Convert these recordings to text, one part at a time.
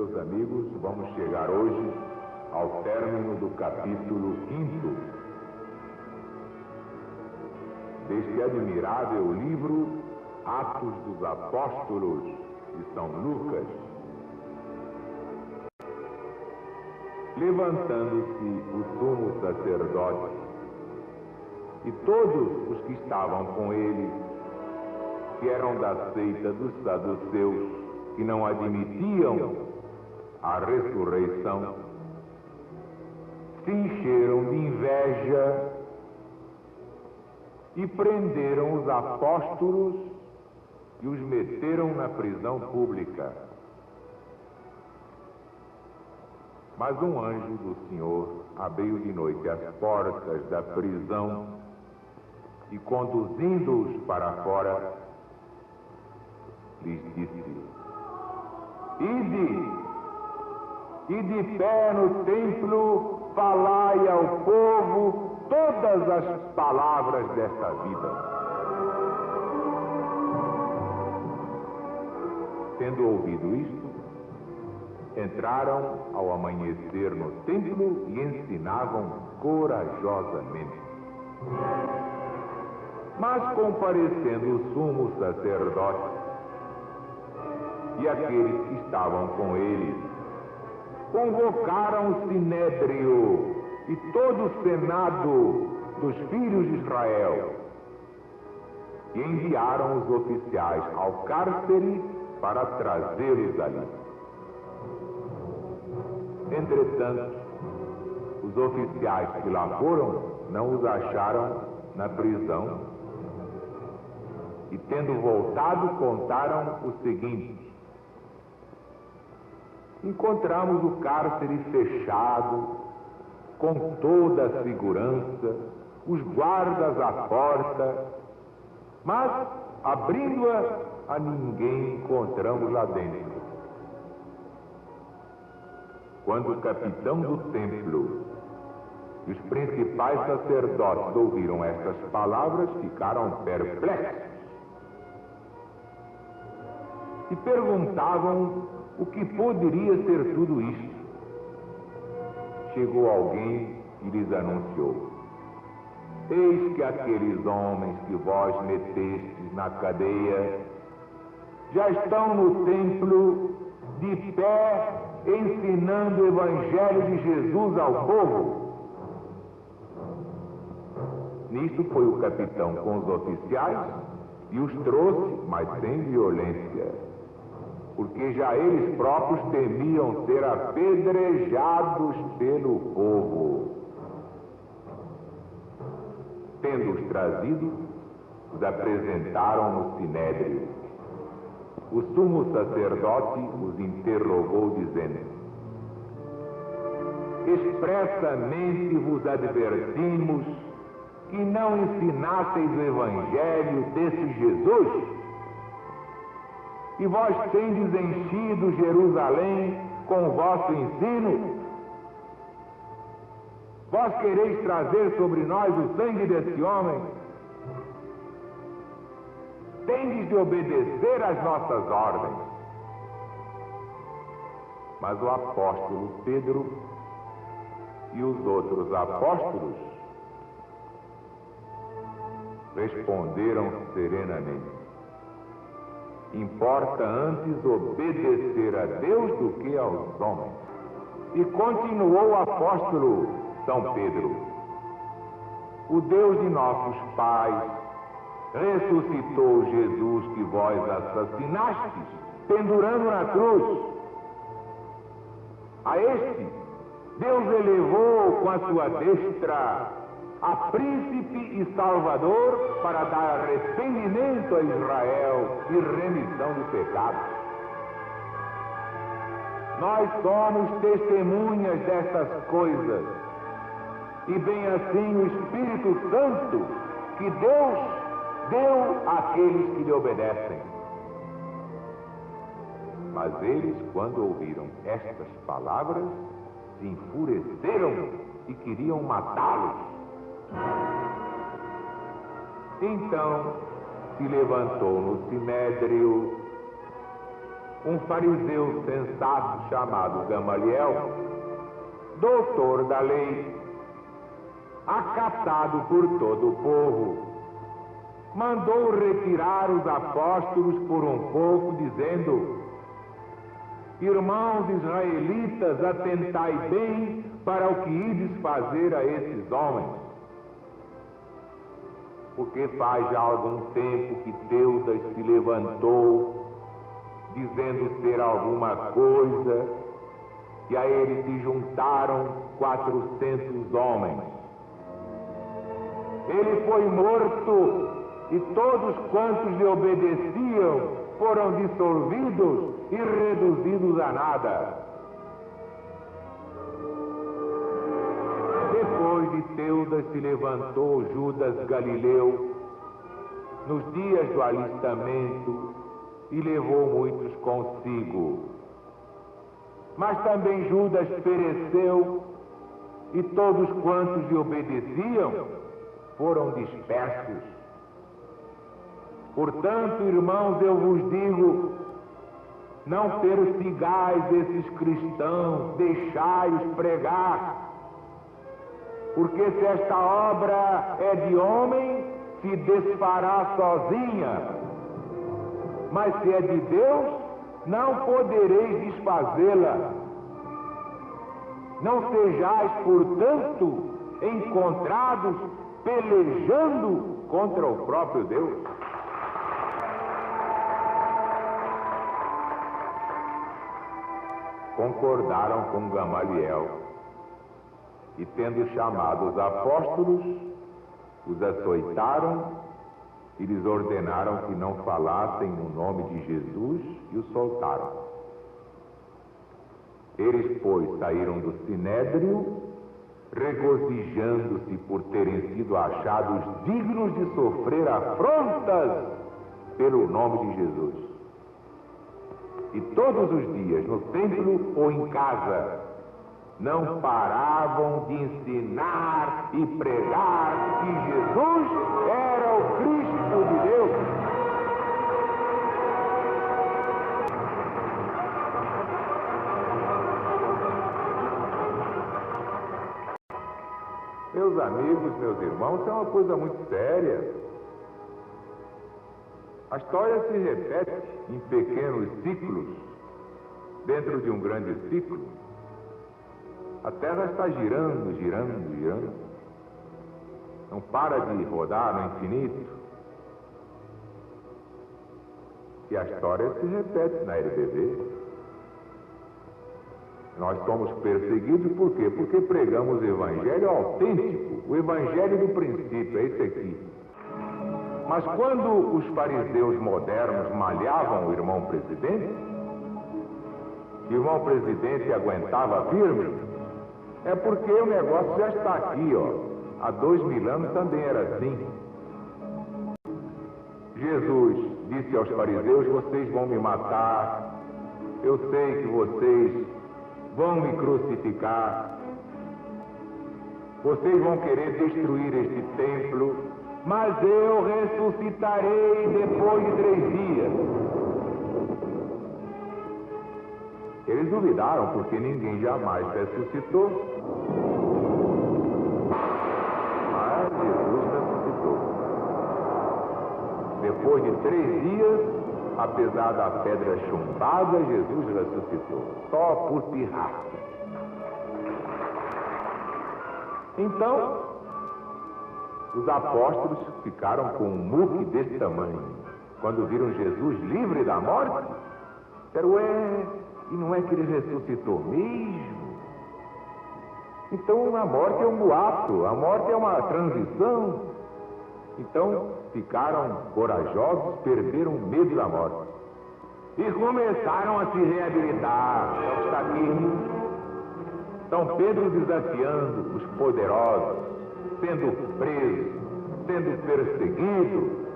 meus amigos, vamos chegar hoje ao término do capítulo 5 deste admirável livro Atos dos Apóstolos de São Lucas. Levantando-se o sumo sacerdote e todos os que estavam com ele, que eram da seita dos saduceus, que não admitiam a ressurreição, se encheram de inveja e prenderam os apóstolos e os meteram na prisão pública. Mas um anjo do Senhor abriu de noite as portas da prisão e, conduzindo-os para fora, lhes disse: Ide, e de pé no templo falai ao povo todas as palavras desta vida. Tendo ouvido isto, entraram ao amanhecer no templo e ensinavam corajosamente. Mas comparecendo o sumo sacerdote e aqueles que estavam com ele, convocaram o sinédrio e todo o senado dos filhos de Israel e enviaram os oficiais ao cárcere para trazê-los ali. Entretanto, os oficiais que lá foram não os acharam na prisão e, tendo voltado, contaram o seguinte: encontramos o cárcere fechado, com toda a segurança, os guardas à porta, mas, abrindo-a, a ninguém encontramos lá dentro. Quando o capitão do templo e os principais sacerdotes ouviram estas palavras, ficaram perplexos e perguntavam o que poderia ser tudo isto. Chegou alguém e lhes anunciou: eis que aqueles homens que vós metestes na cadeia já estão no templo, de pé, ensinando o evangelho de Jesus ao povo. Nisto foi o capitão com os oficiais e os trouxe, mas sem violência, porque já eles próprios temiam ser apedrejados pelo povo. Tendo-os trazido, os apresentaram no sinédrio. O sumo sacerdote os interrogou, dizendo: expressamente vos advertimos que não ensinasseis o evangelho desse Jesus, e vós tendes enchido Jerusalém com o vosso ensino. Vós quereis trazer sobre nós o sangue desse homem? Tendes de obedecer às nossas ordens. Mas o apóstolo Pedro e os outros apóstolos responderam serenamente: importa antes obedecer a Deus do que aos homens. E continuou o apóstolo São Pedro: o Deus de nossos pais ressuscitou Jesus que vós assassinastes, pendurando na cruz. A este Deus elevou com a sua destra a príncipe e salvador para dar arrependimento a Israel e remissão de pecados. Nós somos testemunhas destas coisas, e bem assim o Espírito Santo que Deus deu àqueles que lhe obedecem. Mas eles, quando ouviram estas palavras, se enfureceram e queriam matá-los. Então se levantou no sinédrio um fariseu sensato chamado Gamaliel, doutor da lei, acatado por todo o povo, mandou retirar os apóstolos por um pouco, dizendo: irmãos israelitas, atentai bem para o que ides fazer a esses homens. Porque faz já algum tempo que Teudas se levantou, dizendo ser alguma coisa, e a ele se juntaram 400 homens. Ele foi morto, e todos quantos lhe obedeciam foram dissolvidos e reduzidos a nada. Depois de Teudas se levantou Judas Galileu, nos dias do alistamento, e levou muitos consigo. Mas também Judas pereceu, e todos quantos lhe obedeciam foram dispersos. Portanto, irmãos, eu vos digo, não persigais esses cristãos, deixai-os pregar. Porque se esta obra é de homem, se desfará sozinha. Mas se é de Deus, não podereis desfazê-la. Não sejais, portanto, encontrados pelejando contra o próprio Deus. Concordaram com Gamaliel, e tendo chamado os apóstolos, os açoitaram e lhes ordenaram que não falassem no nome de Jesus, e os soltaram. Eles, pois, saíram do sinédrio, regozijando-se por terem sido achados dignos de sofrer afrontas pelo nome de Jesus. E todos os dias, no templo ou em casa, não paravam de ensinar e pregar que Jesus era o Cristo de Deus. Meus amigos, meus irmãos, isso é uma coisa muito séria. A história se repete em pequenos ciclos, dentro de um grande ciclo. A Terra está girando, girando, girando. Não para de rodar no infinito. E a história se repete na LBV. Nós somos perseguidos por quê? Porque pregamos o evangelho autêntico, o evangelho do princípio, é esse aqui. Mas quando os fariseus modernos malhavam o irmão presidente, e o irmão presidente aguentava firme, é porque o negócio já está aqui, ó. Há 2000 anos também era assim. Jesus disse aos fariseus: vocês vão me matar, eu sei que vocês vão me crucificar, vocês vão querer destruir este templo, mas eu ressuscitarei depois de 3 dias. Eles duvidaram, porque ninguém jamais ressuscitou. Mas Jesus ressuscitou. Depois de 3 dias, apesar da pedra chumbada, Jesus ressuscitou. Só por pirraça. Então, os apóstolos ficaram com um muque desse tamanho. Quando viram Jesus livre da morte, disseram: ué, e não é que ele ressuscitou mesmo? Então a morte é um boato, a morte é uma transição. Então ficaram corajosos, perderam o medo da morte. E começaram a se reabilitar. Então está aqui São Pedro desafiando os poderosos, sendo preso, sendo perseguido,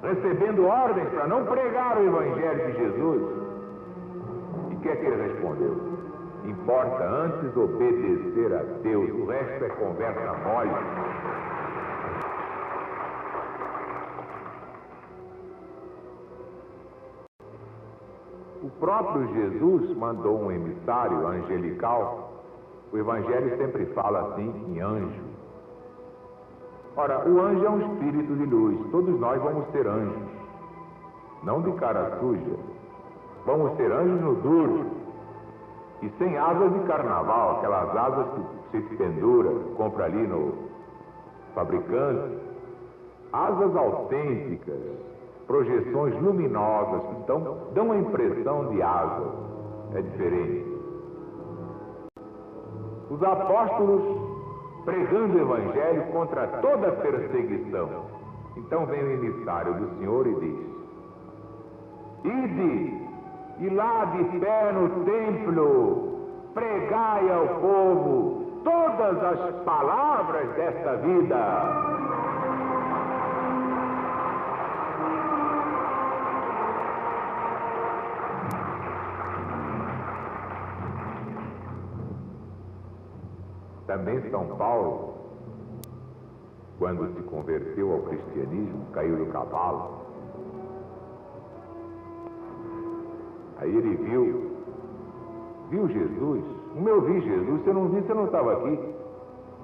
recebendo ordens para não pregar o evangelho de Jesus. E o que é que ele respondeu? Importa antes obedecer a Deus, o resto é conversa mole. O próprio Jesus mandou um emissário angelical. O Evangelho sempre fala assim em anjo. Ora, o anjo é um espírito de luz. Todos nós vamos ser anjos. Não de cara suja. Vamos ser anjos no duro. E sem asas de carnaval, aquelas asas que se pendura, compra ali no fabricante. Asas autênticas, projeções luminosas, então dão a impressão de asas. É diferente. Os apóstolos pregando o Evangelho contra toda perseguição. Então vem o emissário do Senhor e diz: ide, e lá de pé no templo, pregai ao povo todas as palavras desta vida. Também São Paulo, quando se converteu ao cristianismo, caiu do cavalo. Aí ele viu Jesus. Como eu vi Jesus, se eu não vi, você não estava aqui.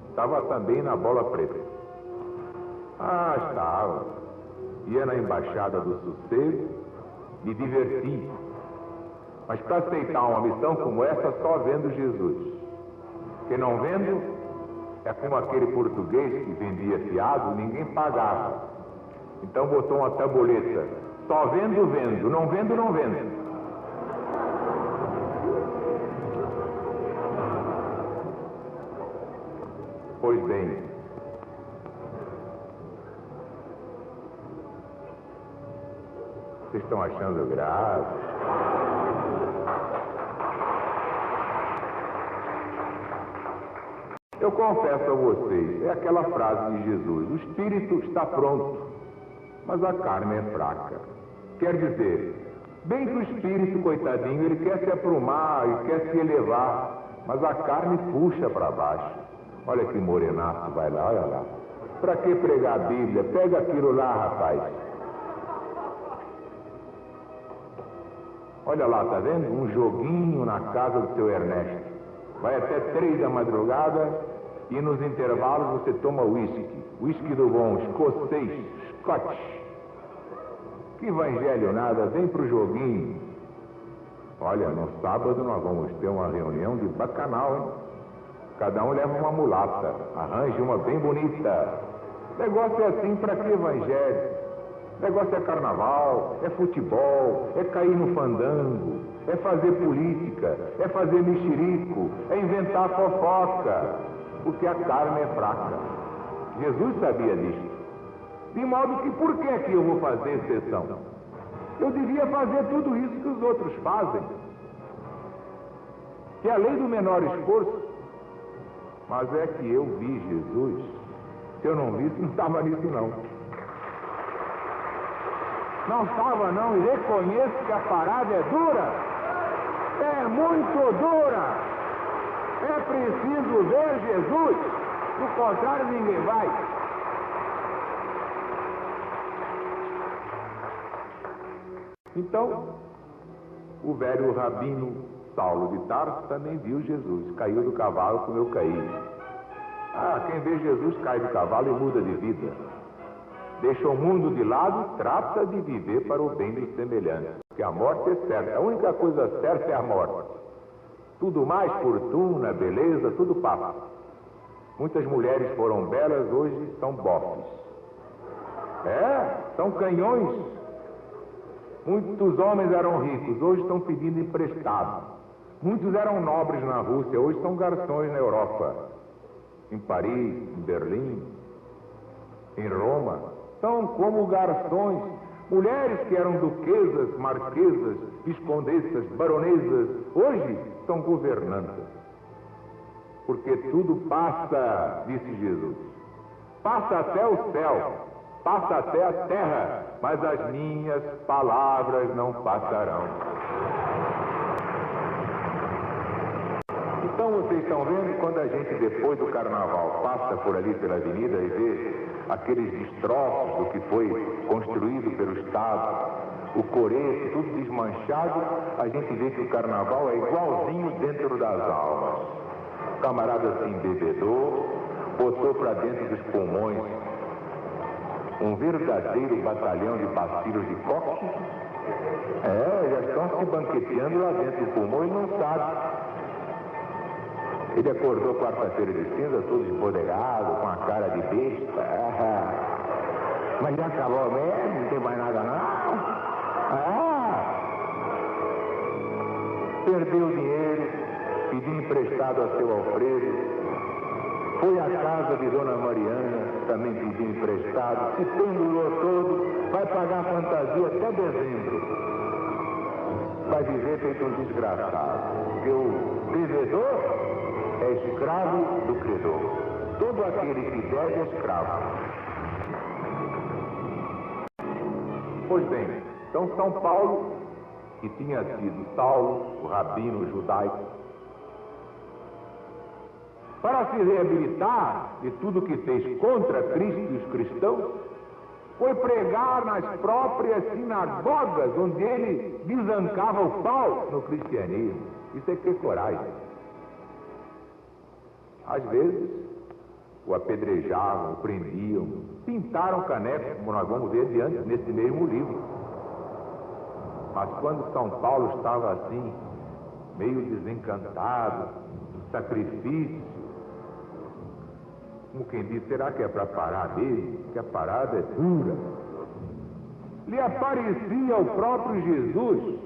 Estava também na Bola Preta. Ah, estava. Ia na Embaixada do Sossego, me divertia. Mas para aceitar uma missão como essa, só vendo Jesus. Porque não vendo, é como aquele português que vendia fiado, ninguém pagava. Então botou uma tabuleta: só vendo, vendo, não vendo, não vendo. Pois bem, vocês estão achando grave? Eu confesso a vocês, é aquela frase de Jesus: o espírito está pronto, mas a carne é fraca. Quer dizer, bem que o espírito, coitadinho, ele quer se aprumar e quer se elevar, mas a carne puxa para baixo. Olha que morenaço, vai lá, olha lá. Para que pregar a Bíblia? Pega aquilo lá, rapaz. Olha lá, tá vendo? Um joguinho na casa do seu Ernesto. Vai até 3 da madrugada e nos intervalos você toma uísque. Uísque do bom, escocês, Scotch. Que evangelho nada, vem pro joguinho. Olha, no sábado nós vamos ter uma reunião de bacanal, hein? Cada um leva uma mulata, arranje uma bem bonita. Negócio é assim, para que evangelho? Negócio é carnaval, é futebol, é cair no fandango, é fazer política, é fazer mexerico, é inventar fofoca, porque a carne é fraca. Jesus sabia disso. De modo que, por que eu vou fazer exceção? Eu devia fazer tudo isso que os outros fazem, que é a lei do menor esforço. Mas é que eu vi Jesus. Se eu não visse, não estava nisso não. Não estava não, e reconheço que a parada é dura. É muito dura. É preciso ver Jesus. Do contrário, ninguém vai. Então, o velho rabino Saulo de Tarso também viu Jesus, caiu do cavalo como eu caí. Ah, quem vê Jesus cai do cavalo e muda de vida. Deixa o mundo de lado e trata de viver para o bem dos semelhantes. Porque a morte é certa, a única coisa certa é a morte. Tudo mais, fortuna, beleza, tudo passa. Muitas mulheres foram belas, hoje são bofes. São canhões. Muitos homens eram ricos, hoje estão pedindo emprestado. Muitos eram nobres na Rússia, hoje são garçons na Europa. Em Paris, em Berlim, em Roma. São como garçons. Mulheres que eram duquesas, marquesas, viscondessas, baronesas, hoje são governantas. Porque tudo passa, disse Jesus. Passa até o céu, passa até a terra, mas as minhas palavras não passarão. Então vocês estão vendo, quando a gente depois do carnaval passa por ali pela avenida e vê aqueles destroços do que foi construído pelo Estado, o coreto, tudo desmanchado, a gente vê que o carnaval é igualzinho dentro das almas. O camarada se embebedou, botou para dentro dos pulmões um verdadeiro batalhão de bacilos de coque. Já estão se banqueteando lá dentro do pulmão e não sabe. Ele acordou quarta-feira de cinza, todo esbodegado, com a cara de besta. Mas já acabou mesmo, não tem mais nada não. Perdeu o dinheiro, pediu emprestado a seu Alfredo. Foi à casa de Dona Mariana, também pediu emprestado, se pendurou todo, vai pagar a fantasia até dezembro. Vai viver feito um desgraçado, porque o devedor é escravo do credor. Todo aquele que deve é escravo. Pois bem, então São Paulo, que tinha sido Saulo, o rabino judaico, para se reabilitar de tudo que fez contra Cristo e os cristãos, foi pregar nas próprias sinagogas, onde ele desancava o pau no cristianismo. Isso é ter coragem. Às vezes, o apedrejavam, o prendiam, pintaram caneco, como nós vamos ver diante nesse mesmo livro. Mas quando São Paulo estava assim, meio desencantado, sacrifício, como quem diz, será que é para parar dele? Que a parada é dura. Lhe aparecia o próprio Jesus,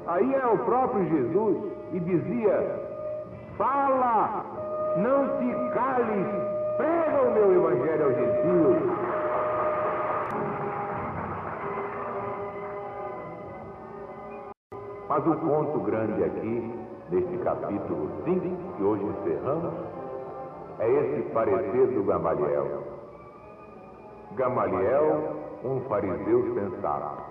aí é o próprio Jesus, e dizia: fala, não te cales, prega o meu evangelho aos gentios. Mas o ponto grande aqui, neste capítulo 5, que hoje encerramos, é esse parecer do Gamaliel. Gamaliel, um fariseu sensato,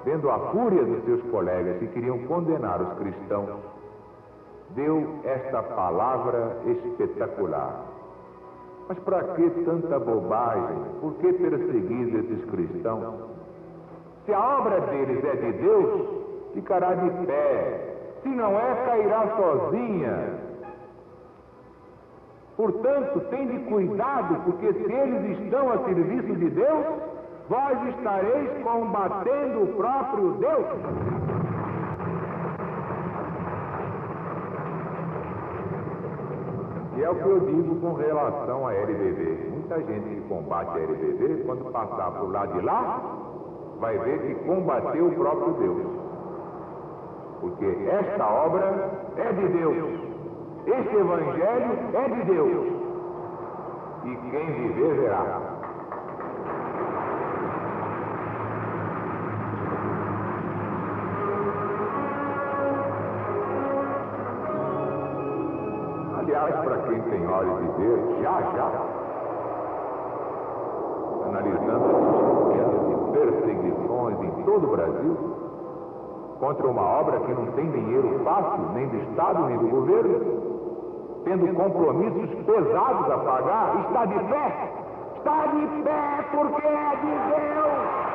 vendo a fúria dos seus colegas que queriam condenar os cristãos, deu esta palavra espetacular: mas para que tanta bobagem? Por que perseguir esses cristãos? Se a obra deles é de Deus, ficará de pé. Se não é, cairá sozinha. Portanto, tende cuidado, porque se eles estão a serviço de Deus, vós estareis combatendo o próprio Deus. E é o que eu digo com relação à LBV. Muita gente que combate a LBV, quando passar por lá de lá, vai ver que combateu o próprio Deus. Porque esta obra é de Deus. Este evangelho é de Deus. E quem viver verá. Aliás, para quem tem olhos de ver, já, analisando as perseguições em todo o Brasil, contra uma obra que não tem dinheiro fácil, nem do Estado, nem do governo, tendo compromissos pesados a pagar, está de pé porque é de Deus.